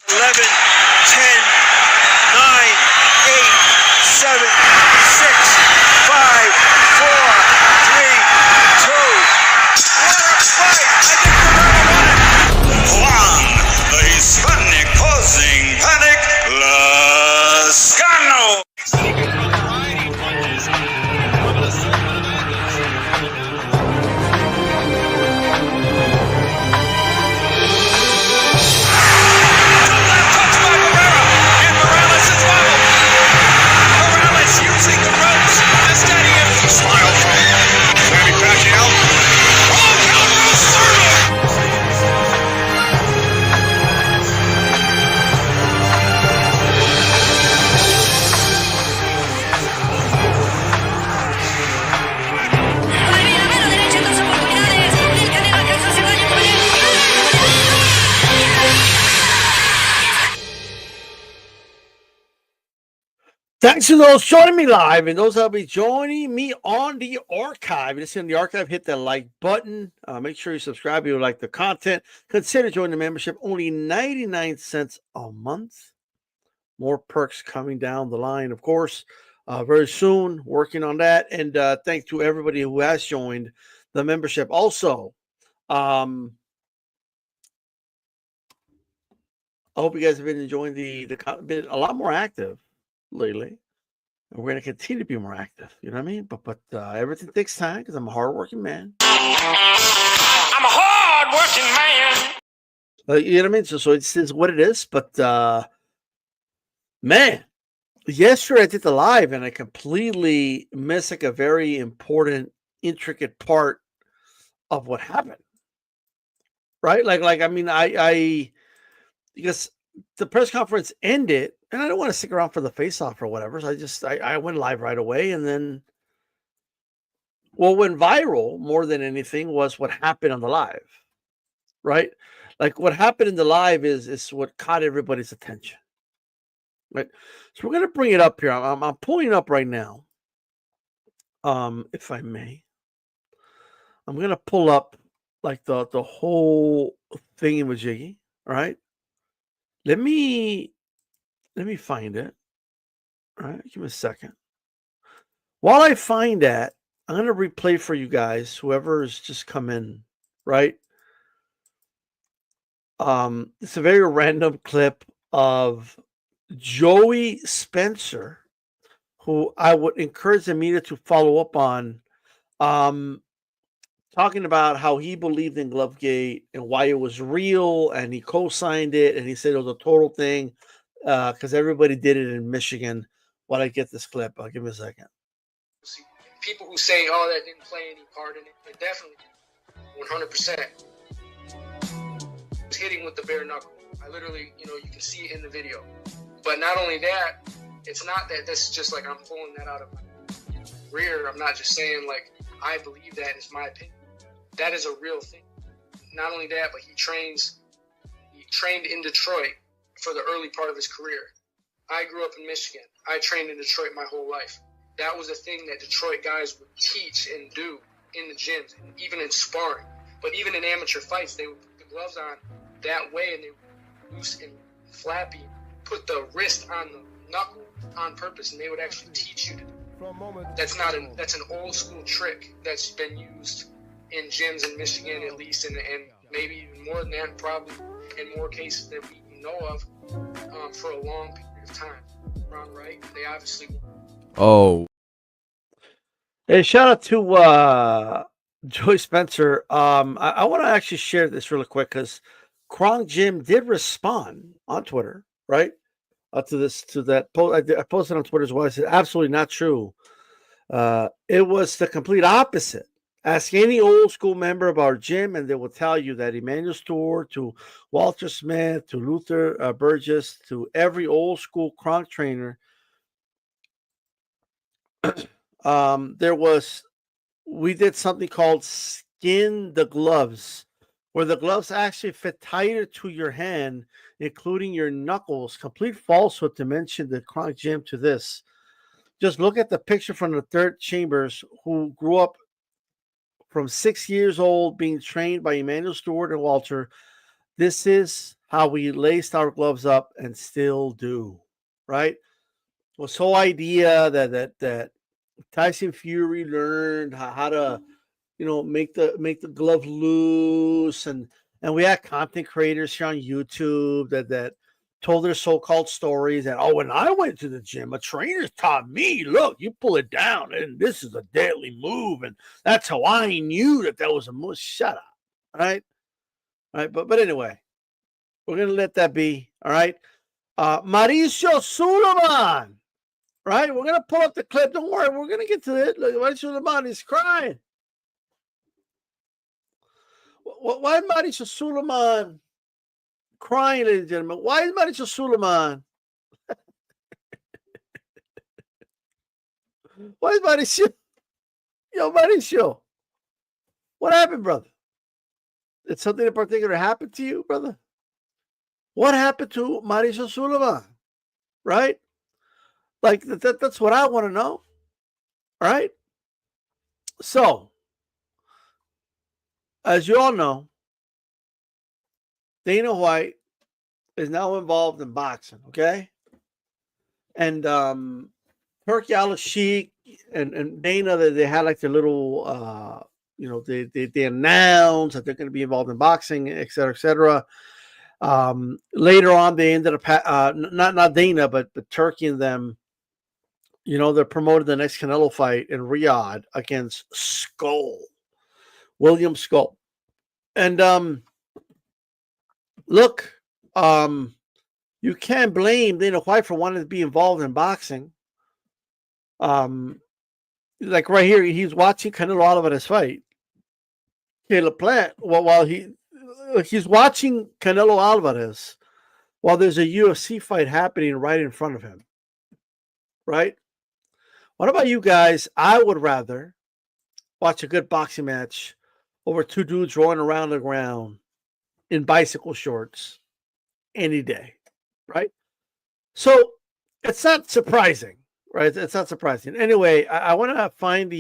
11, 10, 9, 8, 7, 6, 5, 4, 3, 2. What a fight! I think we're gonna win it. Juan, the Hispanic causing panic, Lascano. Thanks to those joining me live and those that'll be joining me on the archive. If you're in the archive, hit that like button. Make sure you subscribe if you like the content. Consider joining the membership. Only 99 cents a month. More perks coming down the line, of course, very soon. Working on that. And thanks to everybody who has joined the membership. Also, I hope you guys have been enjoying been a lot more active lately. And we're going to continue to be more active. You know what I mean? But everything takes time because I'm a hardworking man. I'm a hard-working man. You know what I mean? So it's what it is. But, man, yesterday I did the live and I completely missed like a very important, intricate part of what happened. Right? I mean, I because the press conference ended. And I don't want to stick around for the face-off or whatever. So I went live right away. And then what went viral more than anything was what happened on the live, right? Like what happened in the live is what caught everybody's attention, right? So we're going to bring it up here. I'm pulling it up right now, if I may. I'm going to pull up like the whole thing in Majiggy, all right? Let me find it. All right, give me a second. While I find that, I'm going to replay for you guys, whoever's just come in, right? It's a very random clip of Joey Spencer, who I would encourage the media to follow up on, talking about how he believed in Glovegate and why it was real, and he co-signed it, and he said it was a total thing. Because everybody did it in Michigan. While I get this clip, I'll give me a second. People who say, "Oh, that didn't play any part in it," it definitely, 100%. Was hitting with the bare knuckle. I literally, you can see it in the video. But not only that, it's not that this is just like I'm pulling that out of my rear. I'm not just saying like I believe that is my opinion. That is a real thing. Not only that, but he trained in Detroit for the early part of his career. I grew up in Michigan. I trained in Detroit my whole life. That was a thing that Detroit guys would teach and do in the gyms, and even in sparring. But even in amateur fights, they would put the gloves on that way, and they would loose and flappy, put the wrist on the knuckle on purpose, and they would actually teach you to do it. That's an old school trick that's been used in gyms in Michigan at least, and maybe even more than that, probably in more cases than we know of, for a long period of time. Ron Wright, they obviously. Oh. Hey, shout out to Joey Spencer. I want to actually share this really quick because Kronk Jim did respond on Twitter, right? To that post. I posted on Twitter as well. I said, absolutely not true. It was the complete opposite. Ask any old school member of our gym, and they will tell you that Emmanuel Stewart, to Walter Smith, to Luther Burgess, to every old school Kronk trainer, we did something called skin the gloves, where the gloves actually fit tighter to your hand, including your knuckles. Complete falsehood to mention the Kronk Gym to this. Just look at the picture from the third chambers, who grew up from 6 years old being trained by Emmanuel Stewart and Walter. This is how we laced our gloves up and still do, right? This whole idea that Tyson Fury learned how to, make the glove loose, and we had content creators here on YouTube that told their so-called stories that, when I went to the gym, a trainer taught me, look, you pull it down and this is a deadly move, and that's how I knew that was a move. Shut up, right? But anyway, we're gonna let that be. All right. Mauricio Sulaiman. Right? We're gonna pull up the clip. Don't worry, we're gonna get to it. Look, Mauricio Sulaiman is crying. Why is Mauricio Sulaiman crying, ladies and gentlemen? Why is Mauricio Sulaiman? Why is Mauricio? Yo, Mauricio. What happened, brother? Did something in particular happen to you, brother? What happened to Mauricio Sulaiman? Right? Like, that's what I want to know. All right? So, as you all know, Dana White is now involved in boxing, okay? And Turki Al-Sheikh and Dana, they had like their little, they announced that they're going to be involved in boxing, et cetera, et cetera. Later on, they ended up, not Dana, but Turki and them, they're promoting the next Canelo fight in Riyadh against William Skull. And look, you can't blame Dana White for wanting to be involved in boxing. Like right here, he's watching Canelo Alvarez fight. Caleb Plant, while he's watching Canelo Alvarez while there's a UFC fight happening right in front of him. Right? What about you guys? I would rather watch a good boxing match over two dudes rolling around the ground in bicycle shorts any day, right? So it's not surprising, right? It's not surprising. Anyway, I want to find the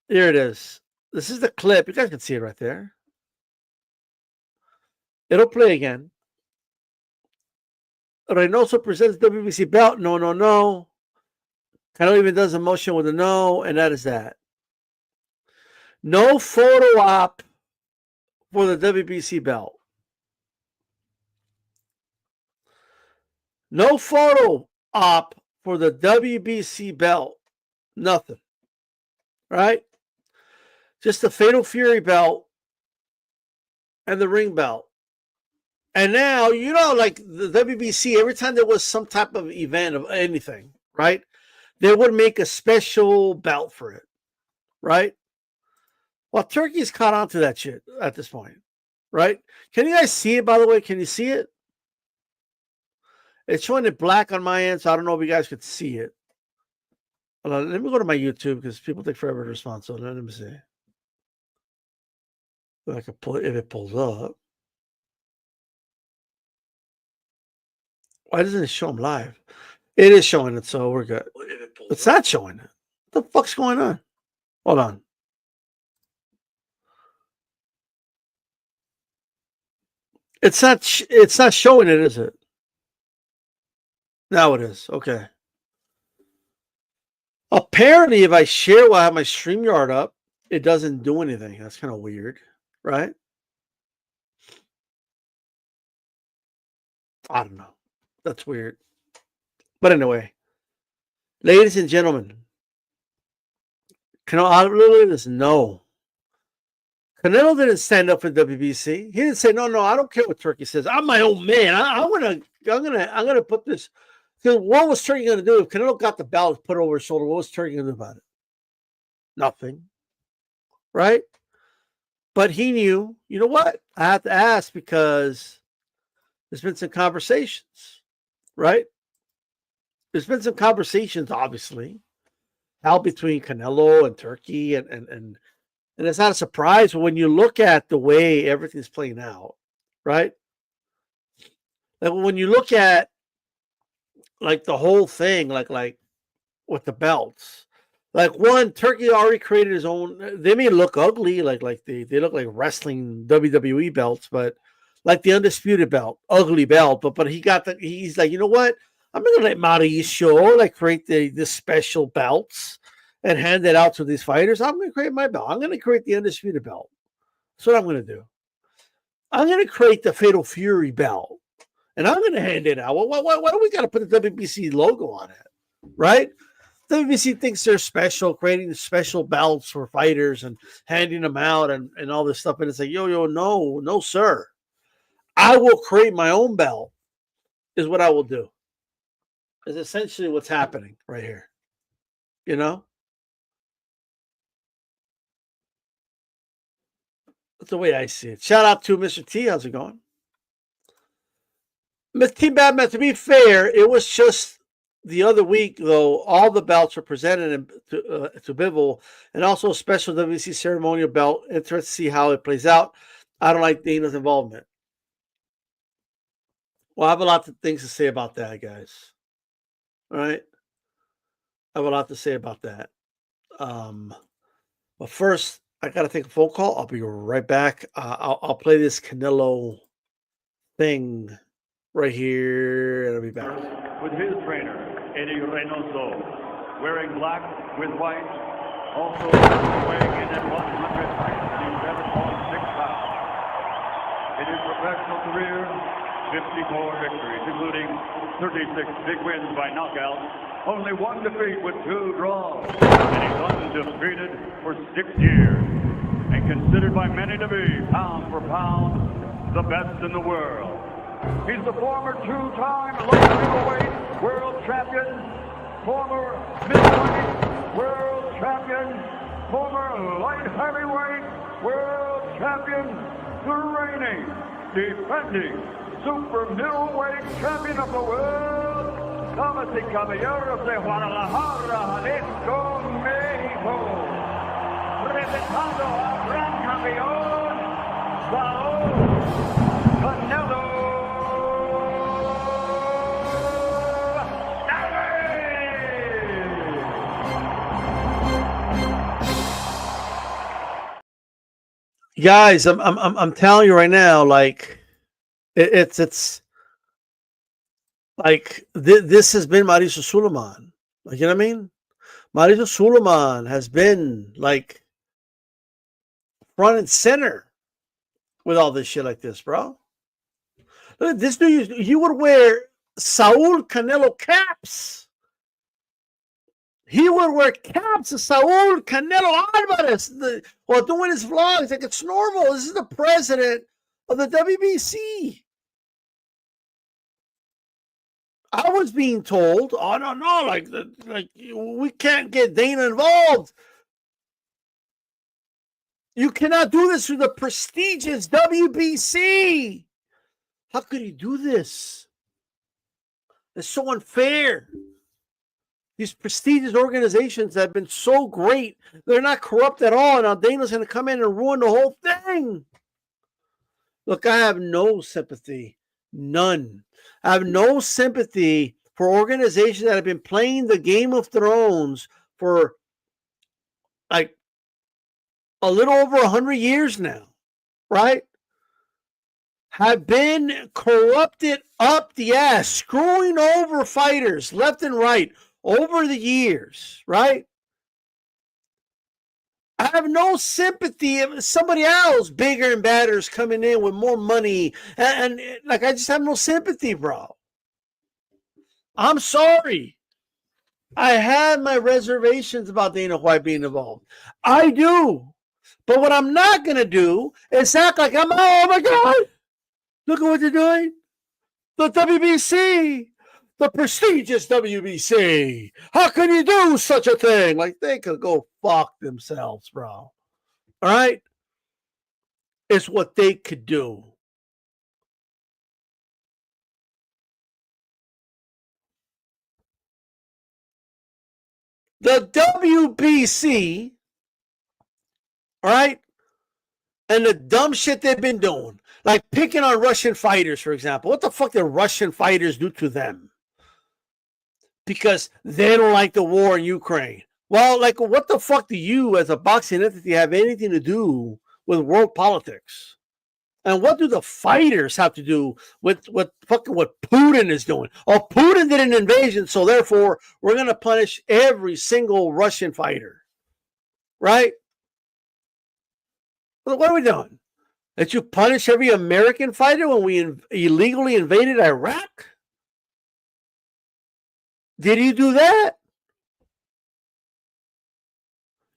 here it is. This is the clip. You guys can see it right there. It'll play again. Reynoso presents WBC belt. No. Canelo even does a motion with a no, and that is that. No photo op for the WBC belt. No photo op for the WBC belt. Nothing. Right? Just the Fatal Fury belt and the ring belt. And now, like the WBC, every time there was some type of event of anything, right, they would make a special belt for it, right? Well, Turkey's caught on to that shit at this point, right? Can you guys see it, by the way? Can you see it? It's showing it black on my end, so I don't know if you guys could see it. Let me go to my YouTube because people take forever to respond. So let me see. If I can pull it, if it pulls up. Why doesn't it show them live? It is showing it, so we're good. It's not showing it. What the fuck's going on? Hold on. It's not showing it, is it? Now it is. Okay. Apparently, if I share while I have my StreamYard up, it doesn't do anything. That's kind of weird, right? I don't know. That's weird. But anyway, ladies and gentlemen, Canelo does no. Canelo didn't stand up for WBC. He didn't say, no, I don't care what Turkey says. I'm my own man. I'm gonna put this. So what was Turkey gonna do if Canelo got the belt put over his shoulder? What was Turkey gonna do about it? Nothing. Right? But he knew, you know what? I have to ask because there's been some conversations, right? There's been some conversations, obviously, held between Canelo and Turkey, and it's not a surprise when you look at the way everything's playing out, right? Like when you look at like the whole thing, like with the belts, Like one, Turkey already created his own. They may look ugly, like they look like wrestling WWE belts, but like the undisputed belt, ugly belt. But he got the. He's like, you know what? I'm not gonna let Mauricio like create the special belts and hand it out to these fighters. I'm gonna create my belt. I'm gonna create the undisputed belt. That's what I'm gonna do. I'm gonna create the Fatal Fury belt, and I'm gonna hand it out. Why do we gotta put the WBC logo on it, right? WBC thinks they're special, creating special belts for fighters and handing them out and all this stuff. And it's like, no, sir. I will create my own belt, is what I will do. Is essentially what's happening right here. You know? That's the way I see it. Shout out to Mr. T. How's it going? Mr. T. Batman, to be fair, it was just the other week, though, all the belts were presented to Bivol, and also a special WBC ceremonial belt. Interested to see how it plays out. I don't like Dana's involvement. Well, I have a lot of things to say about that, guys. All right? I have a lot to say about that. But first, I got to take a phone call. I'll be right back. I'll play this Canelo thing right here, and I'll be back. With his trainer, Eddie Reynoso, wearing black with white, also weighing in at 167.6 pounds. In his professional career, 54 victories, including 36 big wins by knockout, only one defeat with 2 draws, and he's undefeated for 6 years, and considered by many to be, pound for pound, the best in the world. He's the former 2-time light middleweight world champion, former middleweight world champion, former light heavyweight world champion, the reigning, defending super middleweight champion of the world, damas y caballeros de Guadalajara, Jalisco, México, representando al gran campeón, Saúl Canelo. Guys, I'm telling you right now, like it's like this has been Mauricio Sulaiman. Like, you know what I mean? Mauricio Sulaiman has been like front and center with all this shit like this, bro. Look at this dude. He would wear Saúl Canelo caps. He would wear caps of Saúl Canelo Alvarez while doing his vlogs. Like, it's normal. This is the president of the WBC. I was being told, oh, no, like we can't get Dana involved. You cannot do this through the prestigious WBC. How could he do this? It's so unfair. These prestigious organizations have been so great. They're not corrupt at all. Now Dana's going to come in and ruin the whole thing. Look, I have no sympathy. None. I have no sympathy for organizations that have been playing the Game of Thrones for like a little over 100 years now, right? Have been corrupted up the ass, screwing over fighters left and right over the years, right? I have no sympathy if somebody else bigger and badder is coming in with more money. And like, I just have no sympathy, bro. I'm sorry. I had my reservations about Dana White being involved. I do. But what I'm not going to do is act like oh my God, look at what they're doing. The WBC. The prestigious WBC. How can you do such a thing? Like, they could go fuck themselves, bro. All right? It's what they could do. The WBC, all right, and the dumb shit they've been doing, like picking on Russian fighters, for example. What the fuck did Russian fighters do to them? Because they don't like the war in Ukraine. Well, like, what the fuck do you, as a boxing entity, have anything to do with world politics? And what do the fighters have to do with what Putin is doing? Oh, Putin did an invasion, so therefore we're going to punish every single Russian fighter, right? Well, what are we doing? That you punish every American fighter when we illegally invaded Iraq? Did you do that?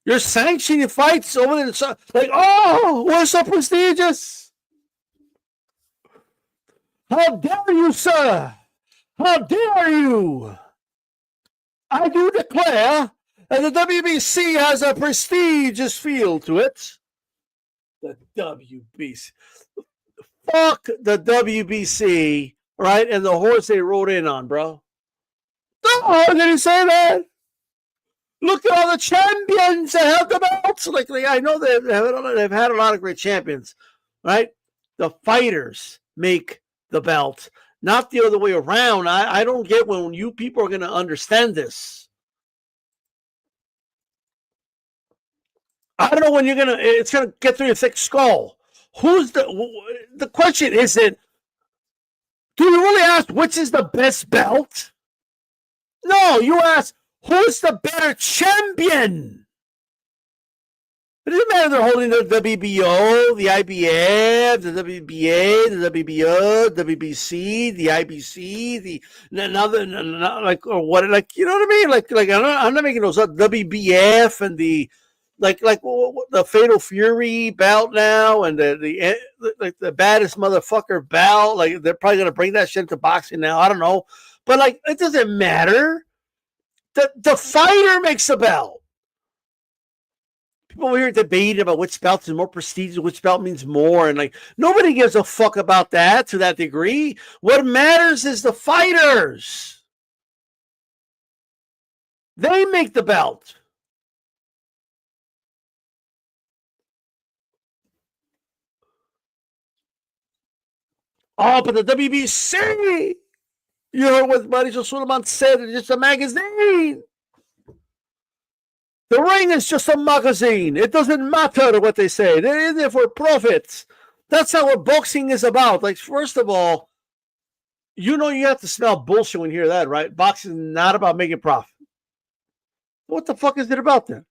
You're sanctioning fights over there. Like, oh, we're so prestigious. How dare you, sir? How dare you? I do declare that the WBC has a prestigious feel to it. The WBC. Fuck the WBC, right? And the horse they rode in on, bro. Oh, did he say that? Look at all the champions that have the belts. Like I know they've had a lot of great champions, right? The fighters make the belt, not the other way around. I don't get when you people are going to understand this. I don't know when it's going to get through your thick skull. The question isn't, do you really ask which is the best belt? No, you ask, who's the better champion? It doesn't matter they're holding the WBO, the IBF, the WBA, the WBO, WBC, the IBC, the another like or what like you know what I mean? Like I'm not making those up. WBF and the like the Fatal Fury bout now and the baddest motherfucker bout. Like they're probably gonna bring that shit into boxing now. I don't know, but like it doesn't matter. The fighter makes the belt. People over here debating about which belt is more prestigious, which belt means more, and like nobody gives a fuck about that to that degree. What matters is the fighters. They make the belt. Oh, but the WBC, you heard what Mauricio Sulaiman said, it's just a magazine. The ring is just a magazine. It doesn't matter what they say. They're in there for profits. That's how what boxing is about. Like, first of all, you know you have to smell bullshit when you hear that, right? Boxing is not about making profit. What the fuck is it about then?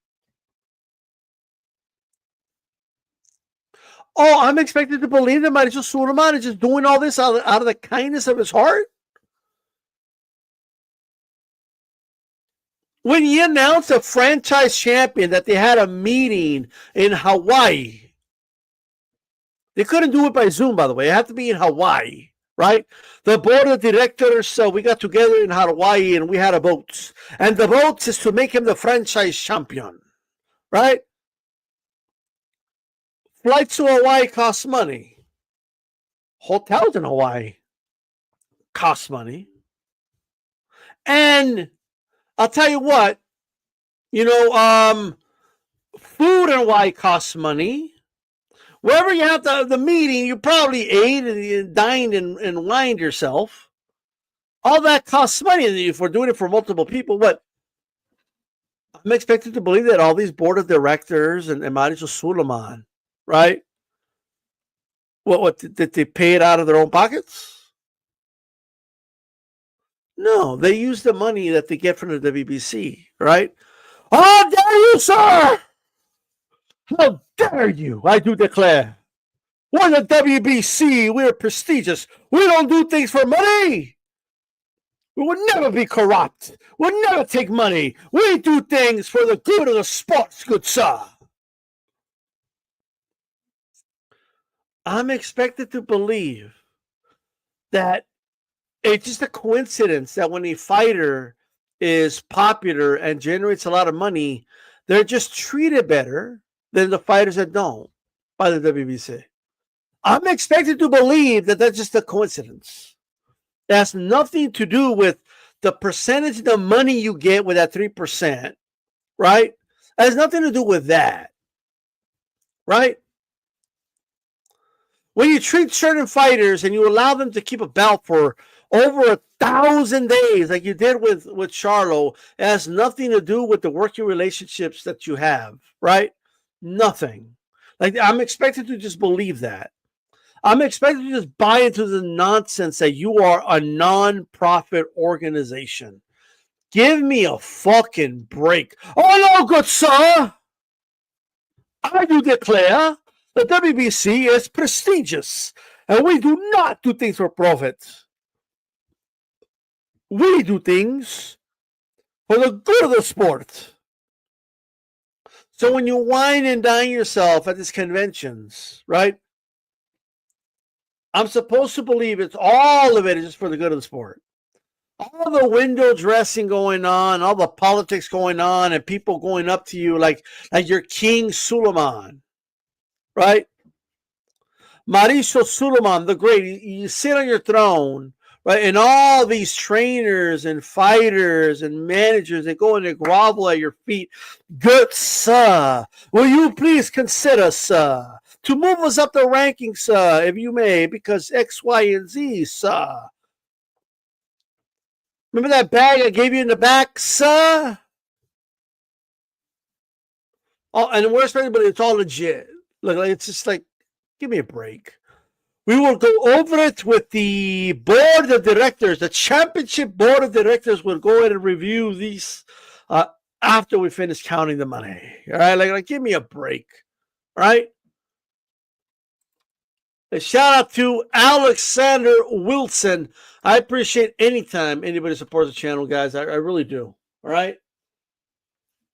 Oh, I'm expected to believe that Mauricio Sulaiman is just doing all this out of the kindness of his heart? When he announced a franchise champion that they had a meeting in Hawaii, they couldn't do it by Zoom, by the way. It had to be in Hawaii, right? The board of directors, we got together in Hawaii and we had a vote. And the vote is to make him the franchise champion, right? Flights to Hawaii cost money. Hotels in Hawaii cost money. And I'll tell you what, food in Hawaii costs money. Wherever you have the meeting, you probably ate and dined and wined yourself. All that costs money. And if we're doing it for multiple people, what? I'm expected to believe that all these board of directors and Mauricio Sulaiman, right? What did they pay it out of their own pockets? No, they use the money that they get from the WBC, right? How dare you, sir? How dare you? I do declare. We're the WBC. We're prestigious. We don't do things for money. We would never be corrupt. We'll never take money. We do things for the good of the sports, good sir. I'm expected to believe that it's just a coincidence that when a fighter is popular and generates a lot of money, they're just treated better than the fighters that don't by the WBC. I'm expected to believe that that's just a coincidence. It has nothing to do with the percentage of the money you get with that 3%, right? It has nothing to do with that, right? When you treat certain fighters and you allow them to keep a belt for over 1,000 days, like you did with Charlo, it has nothing to do with the working relationships that you have, right? Nothing. Like, I'm expected to just believe that. I'm expected to just buy into the nonsense that you are a non-profit organization. Give me a fucking break. Oh, no, good sir. I do declare the WBC is prestigious, and we do not do things for profit. We do things for the good of the sport. So when you wine and dine yourself at these conventions, right? I'm supposed to believe all of it is just for the good of the sport. All the window dressing going on, all the politics going on, and people going up to you like you're King Sulaiman, right? Mauricio Sulaiman, the great. You sit on your throne, right? And all these trainers and fighters and managers, they go and they grovel at your feet. Good sir, will you please consider, sir, to move us up the rankings, sir, if you may, because X, Y, and Z, sir. Remember that bag I gave you in the back, sir? Oh, and the worst part, but it's all legit. Like it's just like, give me a break. We will go over it with the board of directors. The championship board of directors will go ahead and review these after we finish counting the money. All right, like give me a break. All right. A shout out to Alexander Wilson. I appreciate anytime anybody supports the channel, guys. I really do. All right.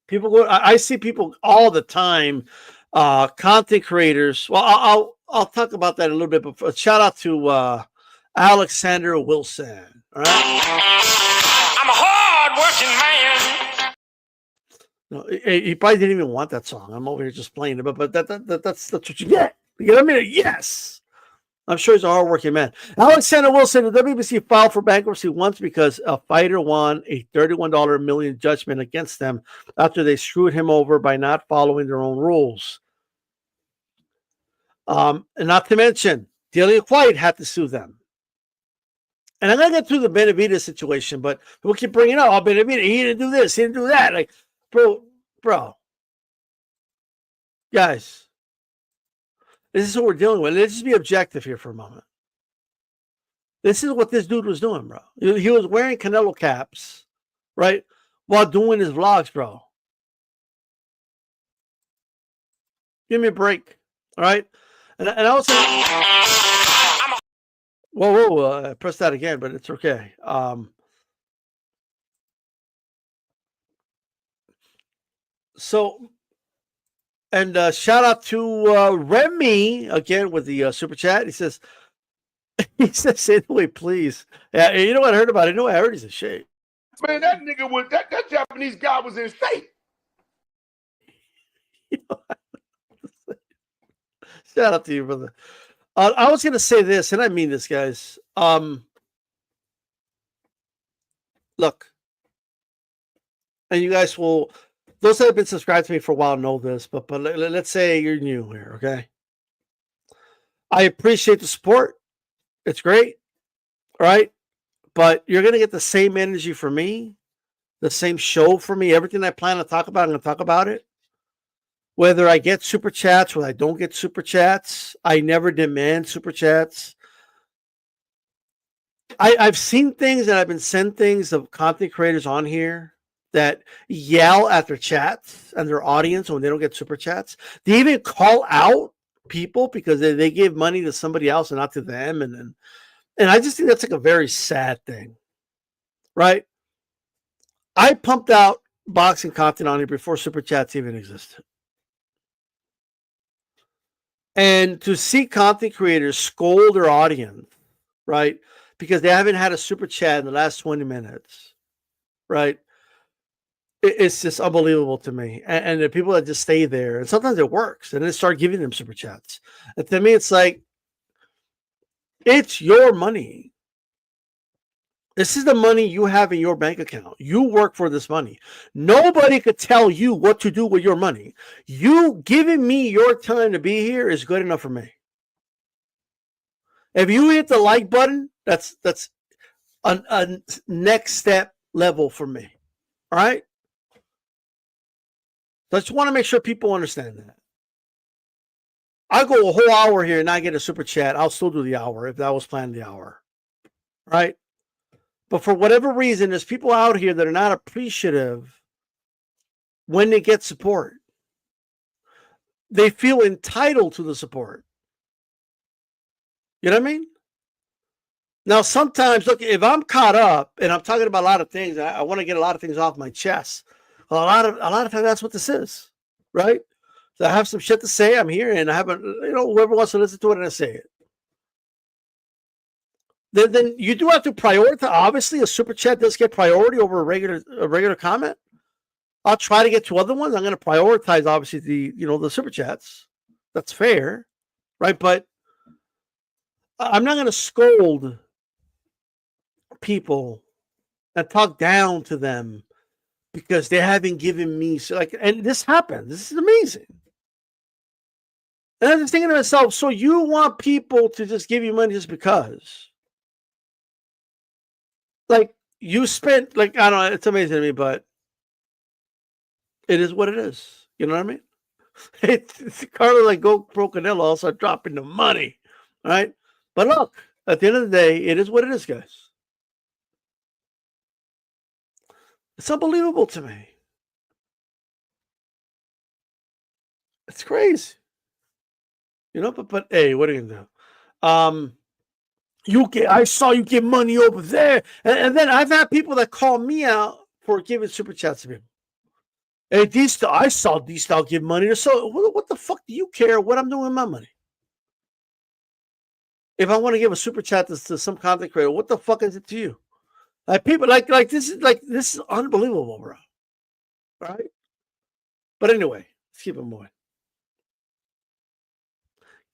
People go. I see people all the time. Content creators. Well, I'll talk about that a little bit. But shout out to Alexander Wilson. All right. I'm a hard-working man. No, he probably didn't even want that song. I'm over here just playing it, but that's what you get. You know what I mean? Yes. I'm sure he's a hardworking man. Alexander Wilson, the WBC filed for bankruptcy once because a fighter won a $31 million judgment against them after they screwed him over by not following their own rules. And not to mention, Delia White had to sue them. And I'm going to get through the Benavidez situation, but we'll keep bringing up, oh, Benavidez, he didn't do this, he didn't do that. Like, bro. Guys. This is what we're dealing with. Let's just be objective here for a moment. This is what this dude was doing, bro. He was wearing Canelo caps, right, while doing his vlogs, bro. Give me a break, all right? And I also... Whoa, press that again, but it's okay. And shout out to Remy again with the super chat. He says, anyway, please. Yeah, you know what I heard about it? You know what I heard? He's in shape. Man, that nigga was that Japanese guy was in shape. You know, shout out to you, brother. I was gonna say this, and I mean this, guys. Look, and you guys will. Those that have been subscribed to me for a while know this, but let's say you're new here, okay? I appreciate the support. It's great, all right? But you're going to get the same energy from me, the same show from me. Everything I plan to talk about, I'm going to talk about it. Whether I get super chats, whether I don't get super chats, I never demand super chats. I've seen things and I've been sent things of content creators on here that yell at their chats and their audience when they don't get super chats. They even call out people because they give money to somebody else and not to them. And I just think that's like a very sad thing, right? I pumped out boxing content on here before super chats even existed. And to see content creators scold their audience, right, because they haven't had a super chat in the last 20 minutes, right? It's just unbelievable to me. And the people that just stay there, and sometimes it works, and then start giving them super chats. And to me, it's like, it's your money. This is the money you have in your bank account. You work for this money. Nobody could tell you what to do with your money. You giving me your time to be here is good enough for me. If you hit the like button, that's a next step level for me. All right. So I just want to make sure people understand that. I go a whole hour here and I get a super chat. I'll still do the hour if that was planned the hour. Right. But for whatever reason, there's people out here that are not appreciative when they get support. They feel entitled to the support. You know what I mean? Now, sometimes, look, if I'm caught up and I'm talking about a lot of things, I want to get a lot of things off my chest. A lot of times that's what this is, right? So I have some shit to say. I'm here, and I haven't, whoever wants to listen to it, and I say it. Then you do have to prioritize. Obviously, a super chat does get priority over a regular comment. I'll try to get to other ones. I'm going to prioritize, obviously, the super chats. That's fair, right? But I'm not going to scold people and talk down to them because they haven't given me and this happened. This is amazing. And I'm just thinking to myself, so you want people to just give you money just because? Like you spent, I don't know, it's amazing to me, but it is what it is. You know what I mean? It's kind of like go pro Canelo, I'll start dropping the money. All right. But look, at the end of the day, it is what it is, guys. It's unbelievable to me. It's crazy. But hey, what are you gonna do? I saw you give money over there. And then I've had people that call me out for giving super chats to people. Hey, I saw D-Style give money to so what the fuck do you care what I'm doing with my money? If I want to give a super chat to some content creator, what the fuck is it to you? People this is unbelievable, bro. Right? But anyway, let's keep it moving.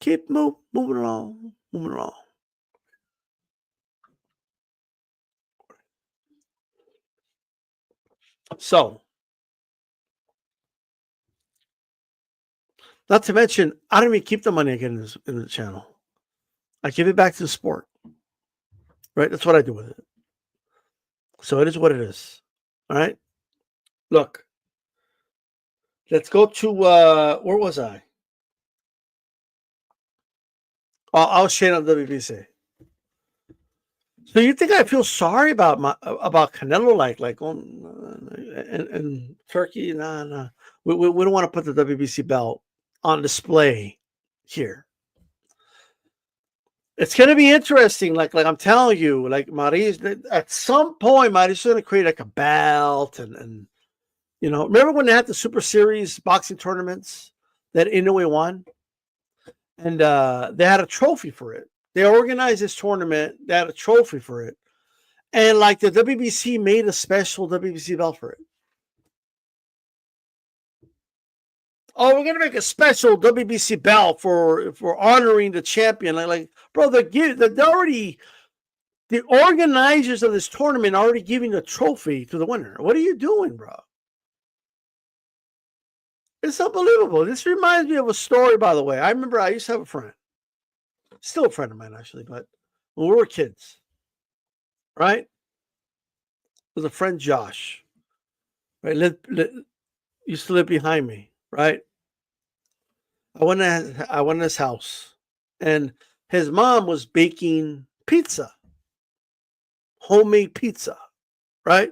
Keep moving along. So, not to mention, I don't even keep the money I get in the channel. I give it back to the sport. Right? That's what I do with it. So it is what it is. All right. Look, let's go to where was I? I was shading on WBC. So you think I feel sorry about Canelo and Turkey? Nah. We don't want to put the WBC belt on display here. It's going to be interesting. Like I'm telling you, Mauricio, at some point, Mauricio's going to create a belt and remember when they had the Super Series boxing tournaments that Inoue won? And they had a trophy for it. They organized this tournament. They had a trophy for it. And the WBC made a special WBC belt for it. Oh, we're going to make a special WBC belt for honoring the champion. Bro, the organizers of this tournament are already giving the trophy to the winner. What are you doing, bro? It's unbelievable. This reminds me of a story, by the way. I remember I used to have a friend. Still a friend of mine, actually, but when we were kids, right? Was a friend, Josh, right? Used to live behind me, right? I went to his house, and his mom was baking pizza, homemade pizza, right?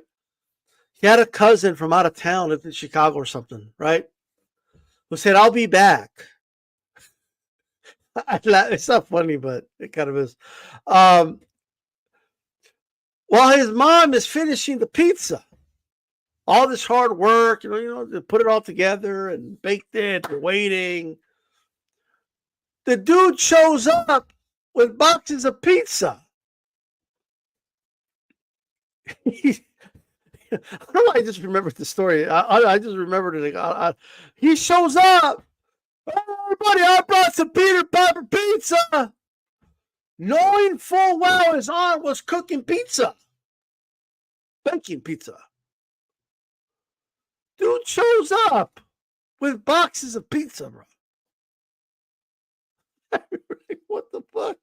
He had a cousin from out of town, lived in Chicago or something, right? Who said, "I'll be back." It's not funny, but it kind of is. While his mom is finishing the pizza, all this hard work, to put it all together and baked it, they're waiting. The dude shows up with boxes of pizza. I don't know why I just remembered the story. I just remembered it. He shows up. Everybody, I brought some Peter Piper pizza. Knowing full well his aunt was cooking pizza. Baking pizza. Dude shows up with boxes of pizza, bro. What the fuck?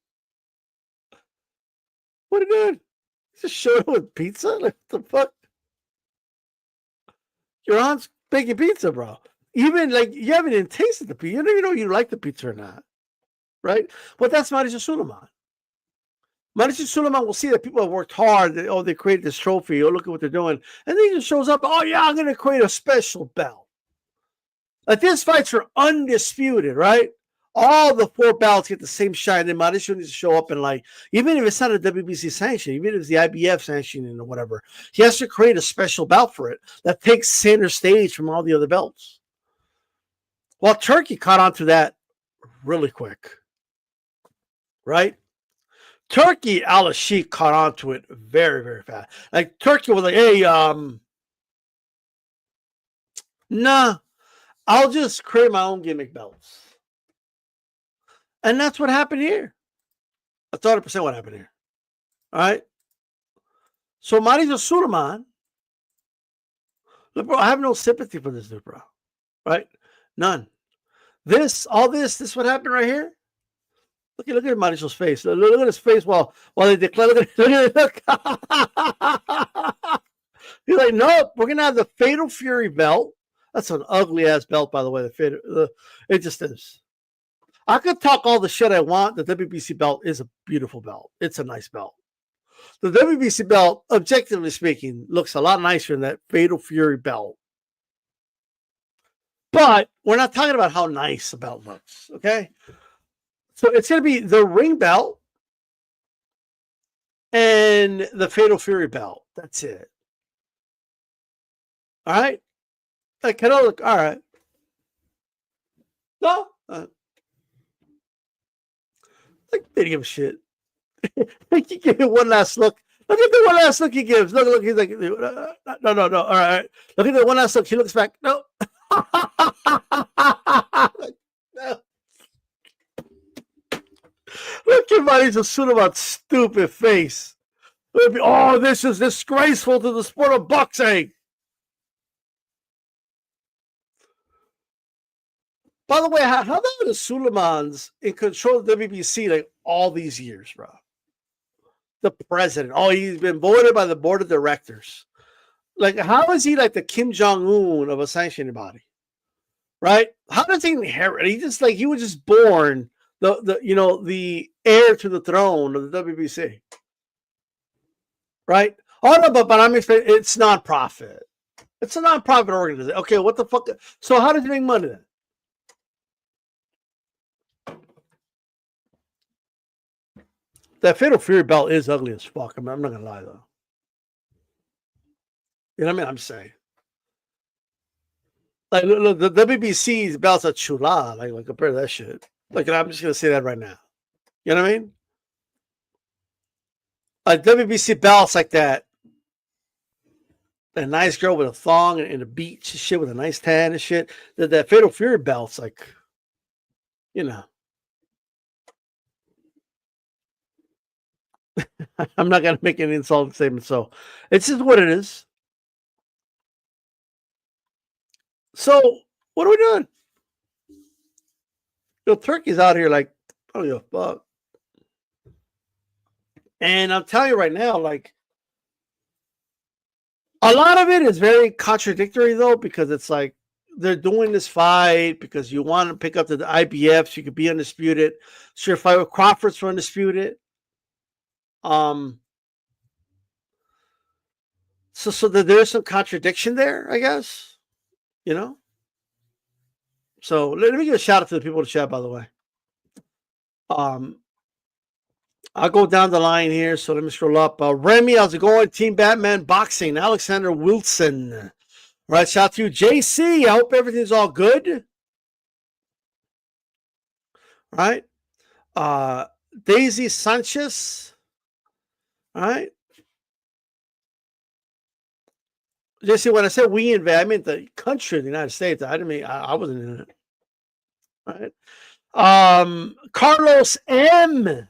What are you doing? Just showed up with pizza? Like, what the fuck? Your aunt's baking pizza, bro. Even like you haven't even tasted the pizza. You don't even know if you like the pizza or not. Right? But that's Mauricio Sulaiman. Mauricio Sulaiman will see that people have worked hard. They created this trophy. Oh, look at what they're doing. And then he just shows up. Oh, yeah, I'm going to create a special belt. Like, these fights are undisputed, right? All the 4 belts get the same shine. Then Mauricio needs to show up and, like, even if it's not a WBC sanction, even if it's the IBF sanction or whatever, he has to create a special belt for it that takes center stage from all the other belts. Well, Turkey caught on to that really quick, right? Turkey, Al-Sheikh caught on to it very, very fast. Like, Turkey was like, hey, nah, I'll just create my own gimmick belts. And that's what happened here. That's 100% what happened here. All right? So, Mauricio Sulaiman, look, bro, I have no sympathy for this dude, bro. Right? None. All this what happened right here? Look at Mauricio's face. Look at his face while they declare. Look. He's like, nope, we're gonna have the Fatal Fury belt. That's an ugly ass belt, by the way. It just is. I could talk all the shit I want. The WBC belt is a beautiful belt. It's a nice belt. The WBC belt, objectively speaking, looks a lot nicer than that Fatal Fury belt. But we're not talking about how nice the belt looks, okay? So it's going to be the ring belt and the Fatal Fury belt. That's it. All right? Like, Canelo, look, all right. No. Like, they didn't give a shit. He gave it one last look. Look at the one last look he gives. Look, he's like, no. All right. Look at the one last look. He looks back. No. No. Look at Mauricio Sulaiman's stupid face. Oh, this is disgraceful to the sport of boxing. By the way, how the Sulaimans in control of the WBC like all these years, bro? The president. Oh, he's been voted by the board of directors. Like, how is he like the Kim Jong-un of a sanctioning body? Right? How does he inherit? He was just born the heir to the throne of the WBC. Right? Oh no, but I'm expecting it's non-profit. It's a non-profit organization. Okay, what the fuck? So how does he make money then? That Fatal Fury belt is ugly as fuck. I'm not gonna lie though. You know what I mean? I'm saying. Like, look, the WBC's belts are chula. Like compare that shit. Like, I'm just gonna say that right now. You know what I mean? Like WBC belts like that. A nice girl with a thong and a beach and shit with a nice tan and shit. That Fatal Fury belt's like, you know. I'm not gonna make any insulting statement, so it's just what it is. So what are we doing? Turkey's out here like, I don't give a fuck. And I'm telling you right now, like, a lot of it is very contradictory though, because it's like they're doing this fight because you want to pick up the IBF so you could be undisputed. So your fight with Crawford's for undisputed. So there's some contradiction there, I guess. You know? So let me give a shout out to the people in the chat, by the way. I'll go down the line here, so let me scroll up. Remy, how's it going? Team Batman Boxing, Alexander Wilson. All right, shout out to you. JC, I hope everything's all good. All right. Daisy Sanchez. All right. JC, when I said we invade, I meant the country of the United States. I didn't mean I wasn't in it. All right. Carlos M.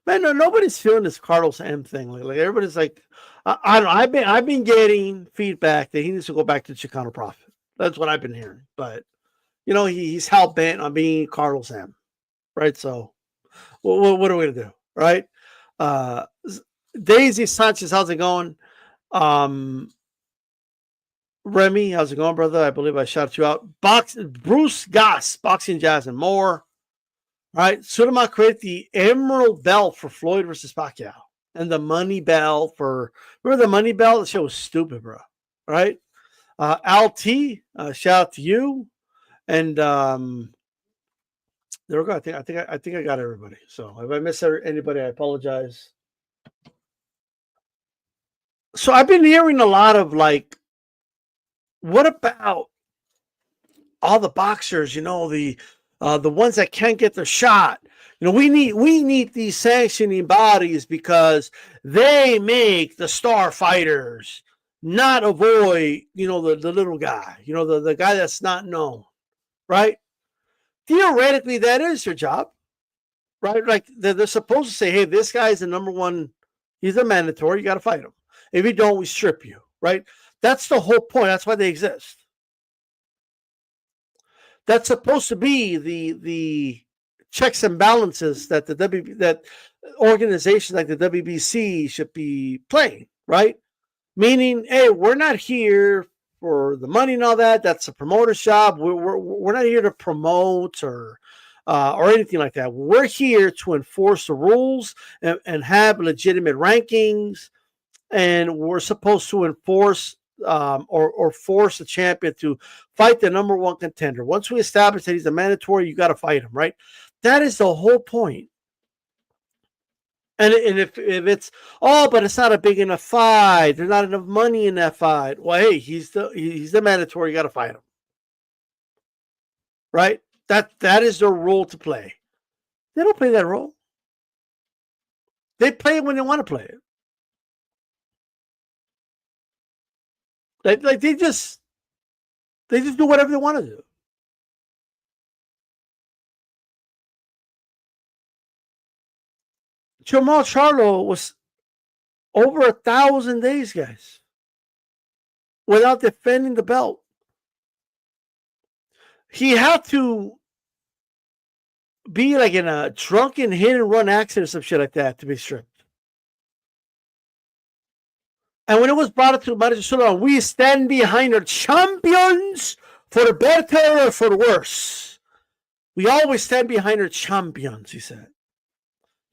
Man, no, nobody's feeling this Carlos M thing. Like everybody's like, I don't know. I've been getting feedback that he needs to go back to Chicano Prophet. That's what I've been hearing. But you know, he's hell bent on being Carlos M. Right. So what are we gonna do? Right. Daisy Sanchez, how's it going? Remy, how's it going, brother? I believe I shouted you out. Bruce Goss, Boxing Jazz and more. All right. Sulaiman created the Emerald Belt for Floyd versus Pacquiao. And the money bell for, remember the money bell? The show was stupid, bro. All right. Al T, shout out to you. And there we go. I think I got everybody. So if I miss anybody, I apologize. So I've been hearing a lot of like, what about all the boxers? You know, the ones that can't get their shot. You know, we need these sanctioning bodies because they make the star fighters not avoid, you know, the little guy, you know, the guy that's not known, right? Theoretically, that is your job, right? Like they're supposed to say, hey, this guy's the number one, he's a mandatory, you got to fight him. If you don't, we strip you, right? That's the whole point. That's why they exist. That's supposed to be the checks and balances that that organizations like the WBC should be playing, right? Meaning, hey, we're not here for the money and all that. That's a promoter's job. We're not here to promote or anything like that. We're here to enforce the rules and have legitimate rankings, and we're supposed to enforce or force the champion to fight the number one contender. Once we establish that he's a mandatory, you got to fight him, right? That is the whole point. And if it's, but it's not a big enough fight, there's not enough money in that fight. Well, hey, he's the mandatory, you got to fight him, right? That is their role to play. They don't play that role. They play it when they want to play it. Like they just do whatever they want to do. Jamal Charlo was over 1,000 days, guys, without defending the belt. He had to be like in a drunken hit and run accident or some shit like that to be stripped. And when it was brought up to Mauricio Sulaiman, we stand behind our champions for the better or for the worse. We always stand behind our champions, he said.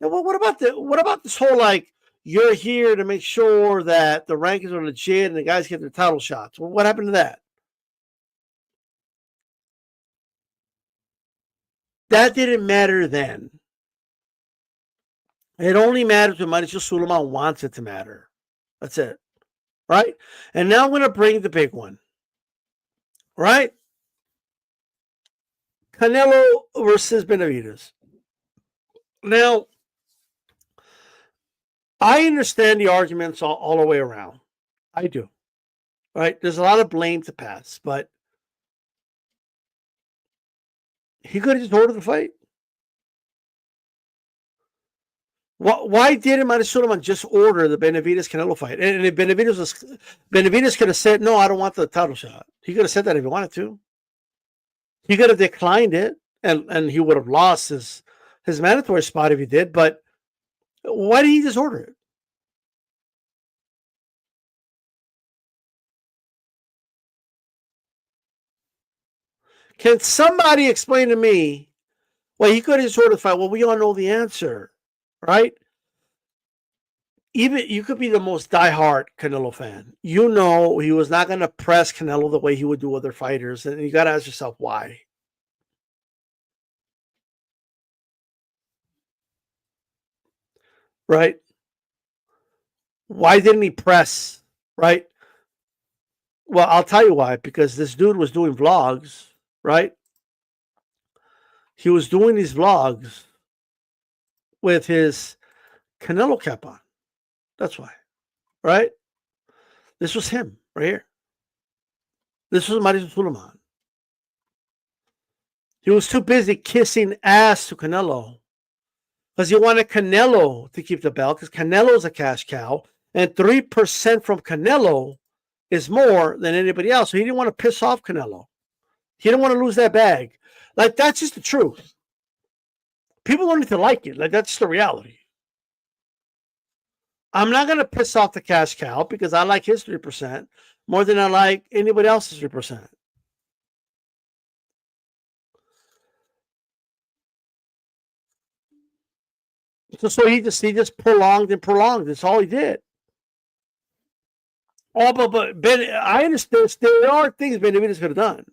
Now, what about this whole like you're here to make sure that the rankings are legit and the guys get their title shots? Well, what happened to that? That didn't matter then. It only matters when Mauricio Sulaiman wants it to matter. That's it. Right? And now I'm going to bring the big one. Right? Canelo versus Benavidez. Now, I understand the arguments all the way around. I do. Right? There's a lot of blame to pass, but he could have just ordered the fight. Why didn't Mauricio Sulaiman just order the Benavidez-Canelo fight? And if Benavidez could have said, no, I don't want the title shot. He could have said that if he wanted to. He could have declined it, and he would have lost his mandatory spot if he did. But why did he just order it? Can somebody explain to me why he could have just ordered the fight? Well, we all know the answer. Right? Even you could be the most diehard Canelo fan. You know he was not going to press Canelo the way he would do other fighters. And you got to ask yourself why. Right? Why didn't he press? Right? Well, I'll tell you why. Because this dude was doing vlogs. Right? He was doing these vlogs with his Canelo cap on. That's why. Right? This was him right here. This was Mauricio Sulaiman. He was too busy kissing ass to Canelo because he wanted Canelo to keep the belt because Canelo is a cash cow and 3% from Canelo is more than anybody else. So he didn't want to piss off Canelo. He didn't want to lose that bag. Like, that's just the truth. People don't need to like it. Like, that's just the reality. I'm not going to piss off the cash cow because I like his 3% more than I like anybody else's 3%. So he just prolonged and prolonged. That's all he did. Oh, but Ben, I understand there are things Benavidez could have done.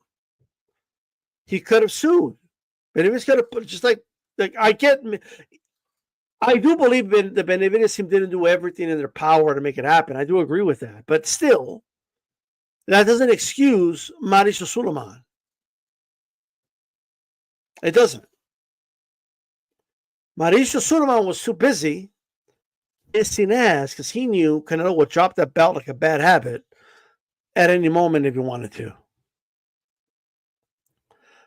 He could have sued. Benavidez could have put just like I do believe the Benavidez team didn't do everything in their power to make it happen. I do agree with that, but still, that doesn't excuse Mauricio Sulaiman. It doesn't. Mauricio Sulaiman was too busy kissing ass because he knew Canelo would drop that belt like a bad habit at any moment if he wanted to.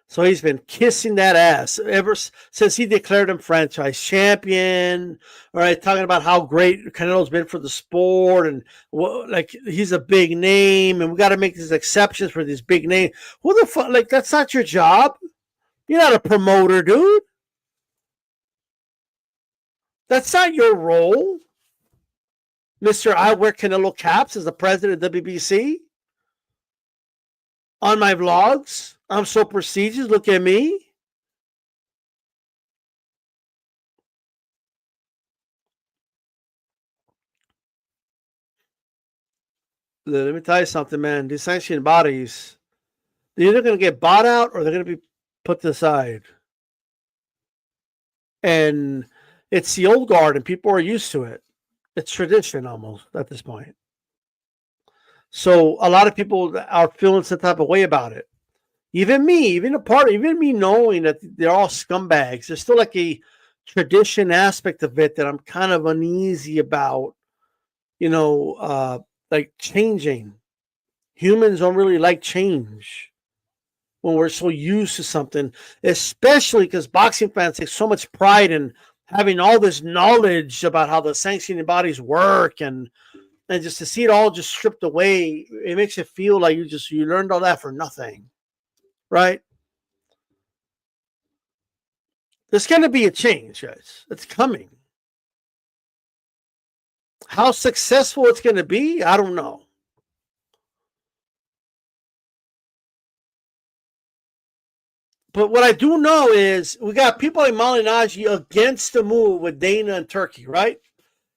So he's been kissing that ass ever since he declared him franchise champion. All right, talking about how great Canelo's been for the sport and like he's a big name and we got to make these exceptions for these big names. Who the fuck? Like that's not your job. You're not a promoter, dude. That's not your role, Mr. I wear Canelo caps as the president of WBC. On my vlogs, I'm so prestigious. Look at me. Let me tell you something, man. These sanctioned bodies, they're either going to get bought out or they're going to be put to the side. And it's the old guard and people are used to it. It's tradition almost at this point. So a lot of people are feeling some type of way about it. Even me, even me knowing that they're all scumbags, there's still like a tradition aspect of it that I'm kind of uneasy about, like changing. Humans don't really like change when we're so used to something, especially because boxing fans take so much pride in having all this knowledge about how the sanctioning bodies work and just to see it all just stripped away, it makes you feel like you learned all that for nothing. Right? There's going to be a change, guys. It's coming. How successful it's going to be, I don't know. But what I do know is we got people like Malignaggi against the move with Dana and Turkey, right?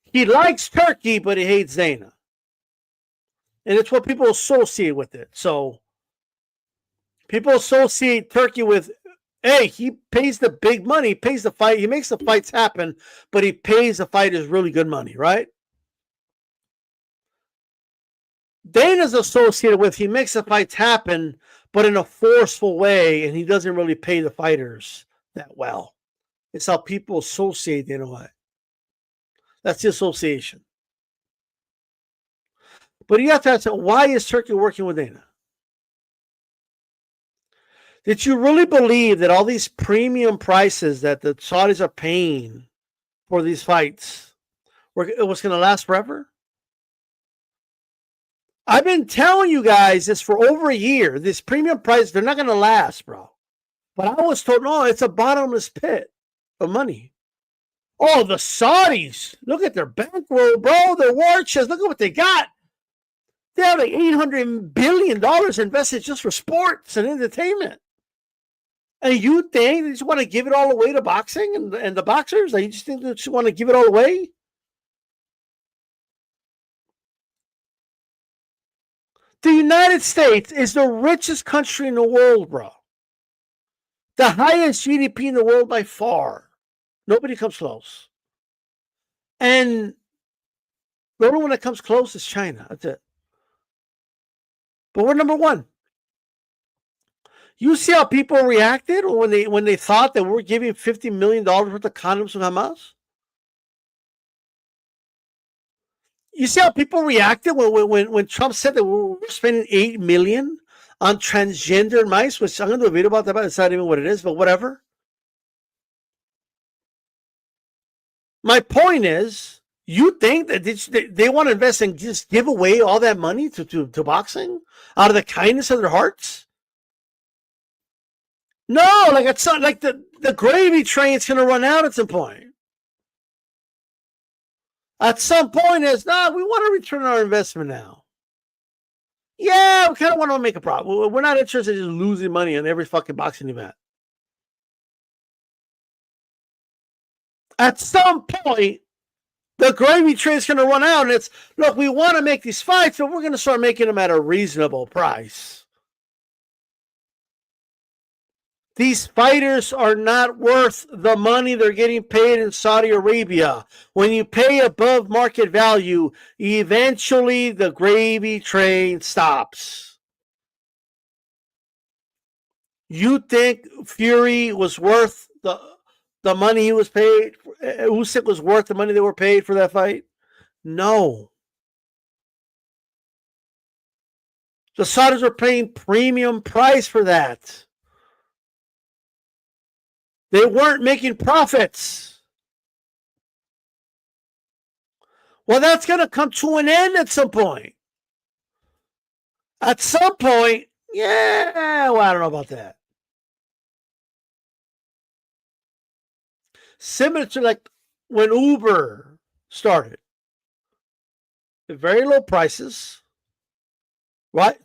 He likes Turkey, but he hates Dana. And it's what people associate with it. So people associate Turkey with, hey, he pays the big money, he pays the fight, he makes the fights happen, but he pays the fighters really good money, right? Dana's associated with, he makes the fights happen, but in a forceful way, and he doesn't really pay the fighters that well. It's how people associate Dana White. That's the association. But you have to ask, why is Turkey working with Dana? Did you really believe that all these premium prices that the Saudis are paying for these fights, it was going to last forever? I've been telling you guys this for over a year. This premium price, they're not going to last, bro. But I was told, no, it's a bottomless pit of money. Oh, the Saudis. Look at their bankroll, bro. Their war chest. Look at what they got. They have like $800 billion invested just for sports and entertainment. And you think they just want to give it all away to boxing and the boxers? Like, you just think they just want to give it all away? The United States is the richest country in the world, bro. The highest GDP in the world by far. Nobody comes close. And the only one that comes close is China. That's it. But we're number one. You see how people reacted when they thought that we're giving $50 million worth of condoms to Hamas? You see how people reacted when Trump said that we're spending $8 million on transgender mice, which I'm going to do a video about that, but it's not even what it is, but whatever. My point is, you think that they want to invest and just give away all that money to boxing out of the kindness of their hearts? No, like it's not like the gravy train's going to run out at some point. At some point, we want to return our investment now. Yeah, we kind of want to make a profit. We're not interested in just losing money on every fucking boxing event. At some point, the gravy train's going to run out, and it's, look, we want to make these fights, but we're going to start making them at a reasonable price. These fighters are not worth the money they're getting paid in Saudi Arabia. When you pay above market value, eventually the gravy train stops. You think Fury was worth the money he was paid? Usyk was worth the money they were paid for that fight? No. The Saudis are paying premium price for that. They weren't making profits. Well, that's going to come to an end at some point. At some point, yeah, well, I don't know about that. Similar to like when Uber started. At very low prices, right?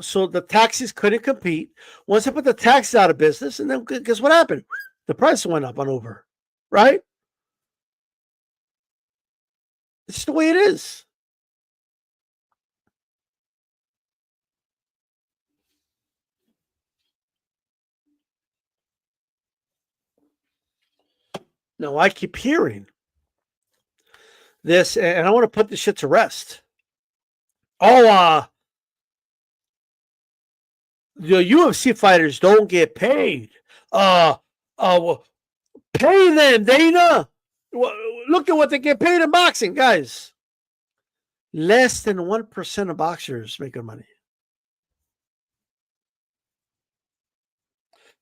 So the taxis couldn't compete. Once they put the taxis out of business, and then guess what happened? The price went up on Uber, right? It's the way it is. Now, I keep hearing this, and I want to put this shit to rest. The UFC fighters don't get paid. Well, pay them, Dana. Look at what they get paid in boxing, guys. Less than 1% of boxers make money.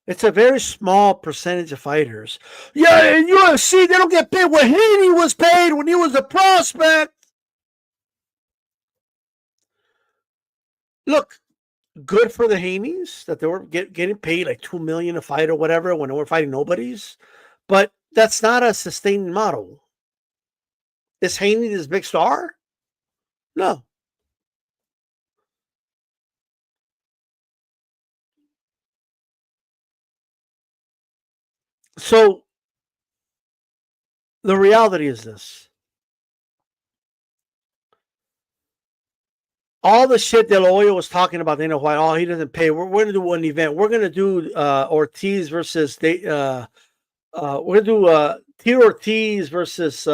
It's a very small percentage of fighters. Yeah, in UFC, they don't get paid what Haney was paid when he was a prospect. Look, good for the Haneys that they were getting paid like $2 million a fight or whatever when they were fighting nobodies. But that's not a sustaining model. Is Haney this big star? No. So the reality is this. All the shit De La Hoya was talking about, Dana White, he doesn't pay. We're going to do one event. We're going to do Ortiz versus we're going to do Tito Ortiz versus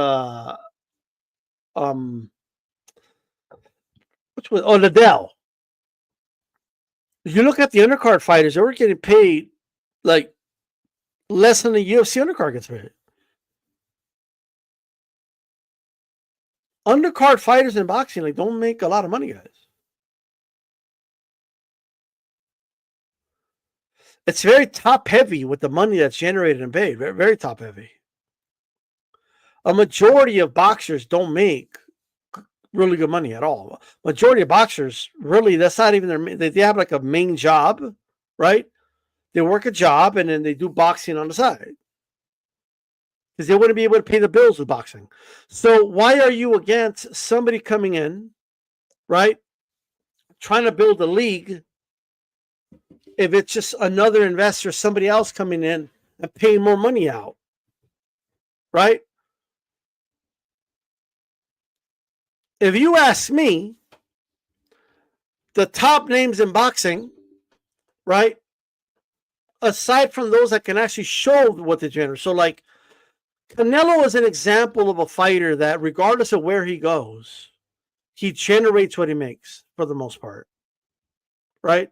Liddell. If you look at the undercard fighters, they were getting paid like less than the UFC undercard gets paid. Undercard fighters in boxing don't make a lot of money, guys. It's very top heavy with the money that's generated and paid. Very, very top heavy. A majority of boxers don't make really good money at all. Majority of boxers, really, that's not even their. They have like a main job, right? They work a job and then they do boxing on the side because they wouldn't be able to pay the bills with boxing. So why are you against somebody coming in, right, trying to build a league, if it's just another investor, somebody else coming in and paying more money out, right? If you ask me, the top names in boxing, right, aside from those that can actually show what they generate. So like Canelo is an example of a fighter that regardless of where he goes, he generates what he makes for the most part, right?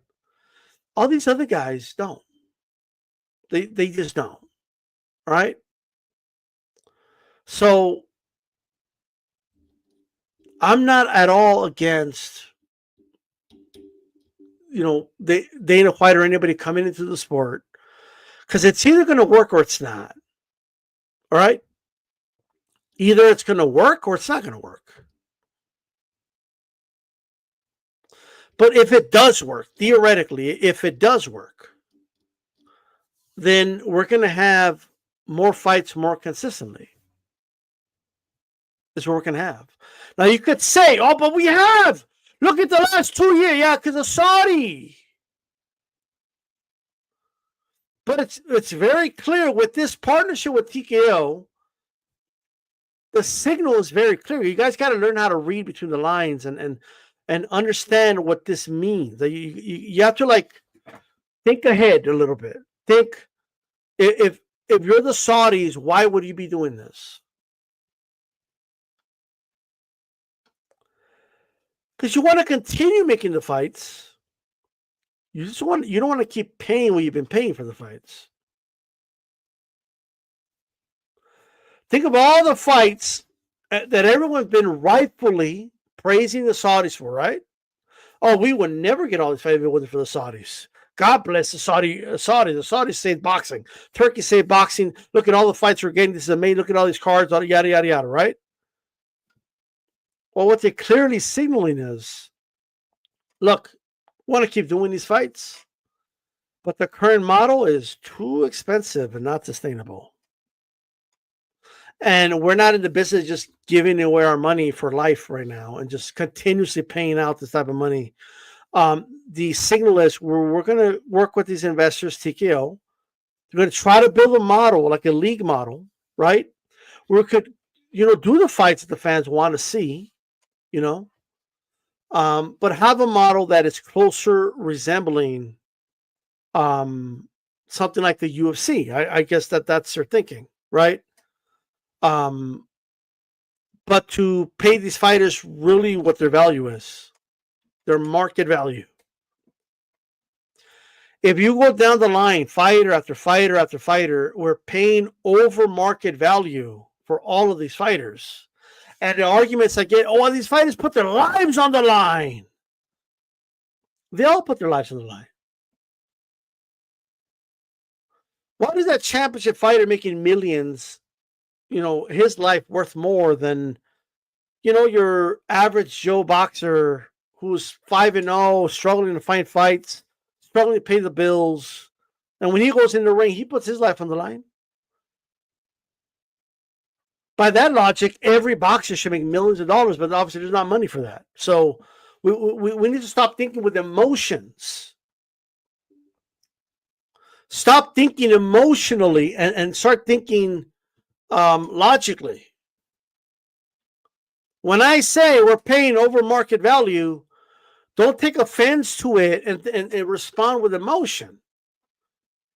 All these other guys don't. They just don't, right? So I'm not at all against, Dana White or anybody coming into the sport, because it's either going to work or it's not. All right? Either it's going to work or it's not going to work. But if it does work, theoretically, if it does work, then we're going to have more fights more consistently. is what we're going to have. Now, you could say, oh, but we have. Look at the last 2 years. Yeah, because of Saudi. But it's very clear with this partnership with TKO, the signal is very clear. You guys got to learn how to read between the lines and understand what this means. You have to like think ahead a little bit. Think if you're the Saudis, why would you be doing this? Because you want to continue making the fights. You don't want to keep paying what you've been paying for the fights. Think of all the fights that everyone's been rightfully praising the Saudis for, right? Oh, we would never get all these fights if it wasn't for the Saudis. God bless the Saudi. The Saudis saved boxing. Turkey saved boxing. Look at all the fights we're getting. This is amazing. Look at all these cards. Yada, yada, yada, right? Well, what they're clearly signaling is, look, want to keep doing these fights, but the current model is too expensive and not sustainable. And we're not in the business of just giving away our money for life right now and just continuously paying out this type of money. The signal is we're going to work with these investors, TKO. We're going to try to build a model, like a league model, right? Where we could, do the fights that the fans want to see, but have a model that is closer resembling something like the UFC. I guess that's their thinking, right? But to pay these fighters really what their value is, their market value. If you go down the line, fighter after fighter after fighter, we're paying over market value for all of these fighters. And the arguments I get, these fighters put their lives on the line. They all put their lives on the line. Why is that championship fighter making millions, his life worth more than, your average Joe boxer who's 5-0, struggling to find fights, struggling to pay the bills. And when he goes in the ring, he puts his life on the line. By that logic, every boxer should make millions of dollars, but obviously there's not money for that. So we need to stop thinking with emotions. Stop thinking emotionally and start thinking logically. When I say we're paying over market value, don't take offense to it and respond with emotion.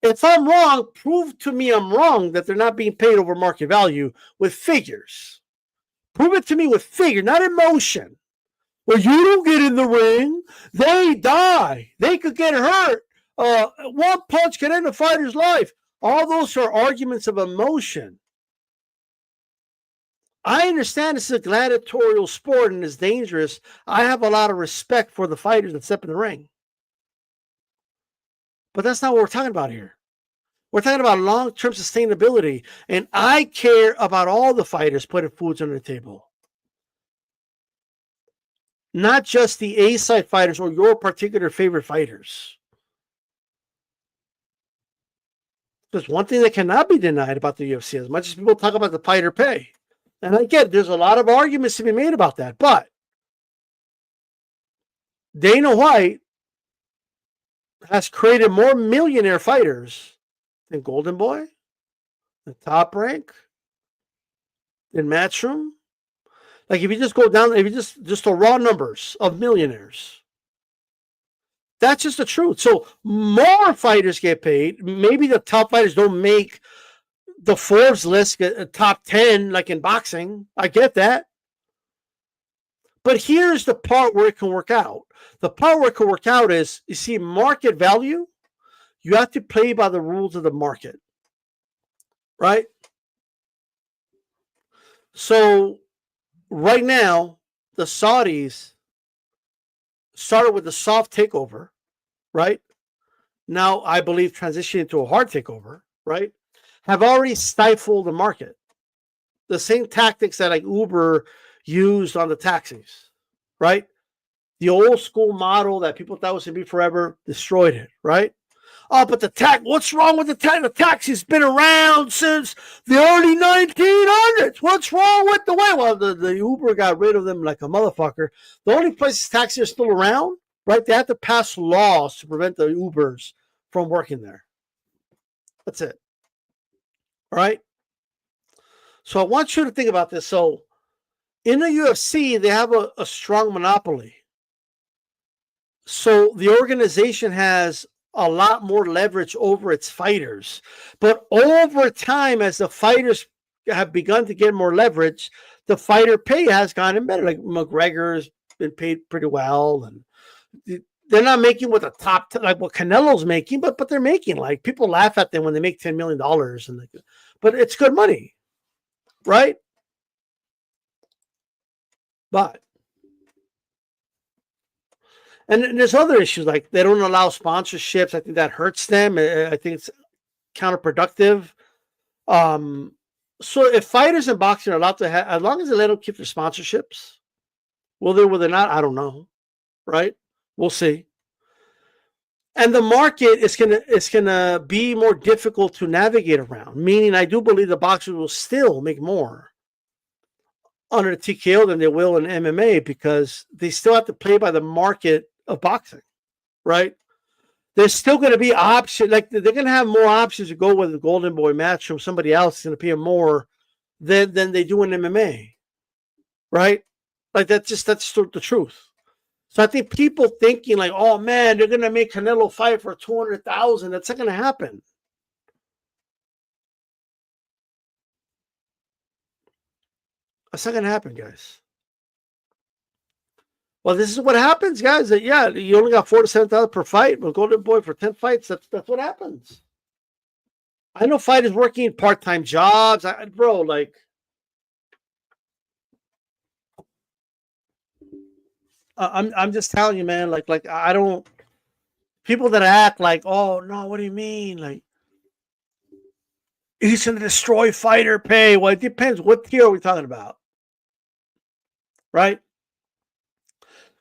If I'm wrong, prove to me I'm wrong that they're not being paid over market value with figures. Prove it to me with figure, not emotion. Well, you don't get in the ring. They die. They could get hurt. One punch can end a fighter's life. All those are arguments of emotion. I understand this is a gladiatorial sport and it's dangerous. I have a lot of respect for the fighters that step in the ring. But that's not what we're talking about here. We're talking about long-term sustainability. And I care about all the fighters putting foods on the table. Not just the A-side fighters or your particular favorite fighters. There's one thing that cannot be denied about the UFC, as much as people talk about the fighter pay. And I get there's a lot of arguments to be made about that. But Dana White has created more millionaire fighters than Golden Boy, than Top Rank, than Matchroom. Like if you just go down, if you just the raw numbers of millionaires, that's just the truth. So more fighters get paid. Maybe the top fighters don't make the Forbes list, top 10, like in boxing. I get that. But here's the part where it can work out. The part where it can work out is, you see, market value, you have to play by the rules of the market. Right? So right now, the Saudis started with a soft takeover, right? Now, I believe transitioning to a hard takeover, right? Have already stifled the market. The same tactics that like Uber used on the taxis, right? The old school model that people thought was going to be forever, destroyed it, right? Oh, but the tax, what's wrong with the tax? The taxi's been around since the early 1900s. What's wrong with the way? Well, the Uber got rid of them like a motherfucker. The only places taxis are still around, right? They have to pass laws to prevent the Ubers from working there. That's it. All right? So I want you to think about this. So in the UFC, they have a strong monopoly. So the organization has a lot more leverage over its fighters. But over time, as the fighters have begun to get more leverage, the fighter pay has gotten better. Like McGregor's been paid pretty well, and they're not making what the top, like what Canelo's making, but they're making, like, people laugh at them when they make $10 million, but it's good money, right? But and there's other issues, like they don't allow sponsorships. I think that hurts them. I think it's counterproductive. So if fighters in boxing are allowed to have, as long as they let them keep their sponsorships, will they not? I don't know, right? We'll see. And the market is gonna be more difficult to navigate around. Meaning, I do believe the boxers will still make more under the TKO than they will in MMA, because they still have to play by the market of boxing, right? There's still going to be options. Like, they're going to have more options to go with a Golden Boy match from somebody else going to pay them more than they do in MMA, right? Like, that's the truth. So I think people thinking like, oh man, they're going to make Canelo fight for $200,000. That's not going to happen. That's not going to happen, guys. Well, this is what happens, guys. Yeah, you only got $4,000 to $7,000 per fight. But Golden Boy for 10 fights, that's what happens. I know fighters working part-time jobs. Bro, like, I'm just telling you, man. Like I don't. People that act like, oh no, what do you mean? Like, he's gonna destroy fighter pay. Well, it depends. What tier are we talking about? Right?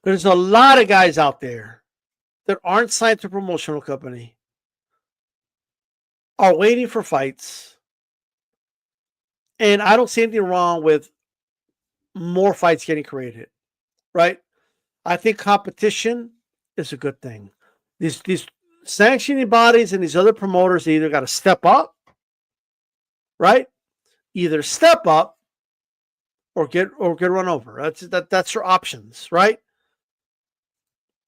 There's a lot of guys out there that aren't signed to a promotional company, are waiting for fights, and I don't see anything wrong with more fights getting created, right? I think competition is a good thing. These sanctioning bodies and these other promoters, they either got to step up, right? Either step up or get run over. That's your options, right?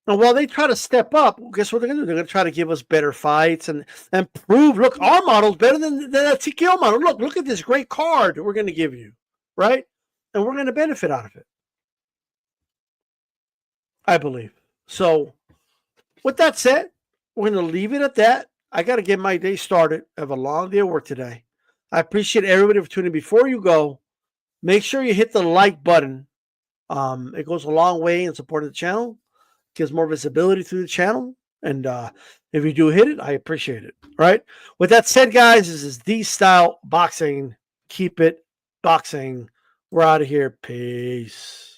And while they try to step up, guess what they're going to do? They're going to try to give us better fights and prove, look, our model's better than that TKO model. Look at this great card we're going to give you, right? And we're going to benefit out of it, I believe. So with that said, we're going to leave it at that. I got to get my day started. I have a long day of work today. I appreciate everybody for tuning in. Before you go, make sure you hit the like button. It goes a long way in supporting the channel. Gives more visibility to the channel. And if you do hit it, I appreciate it. All right. With that said, guys, this is The Style Boxing. Keep it boxing. We're out of here. Peace.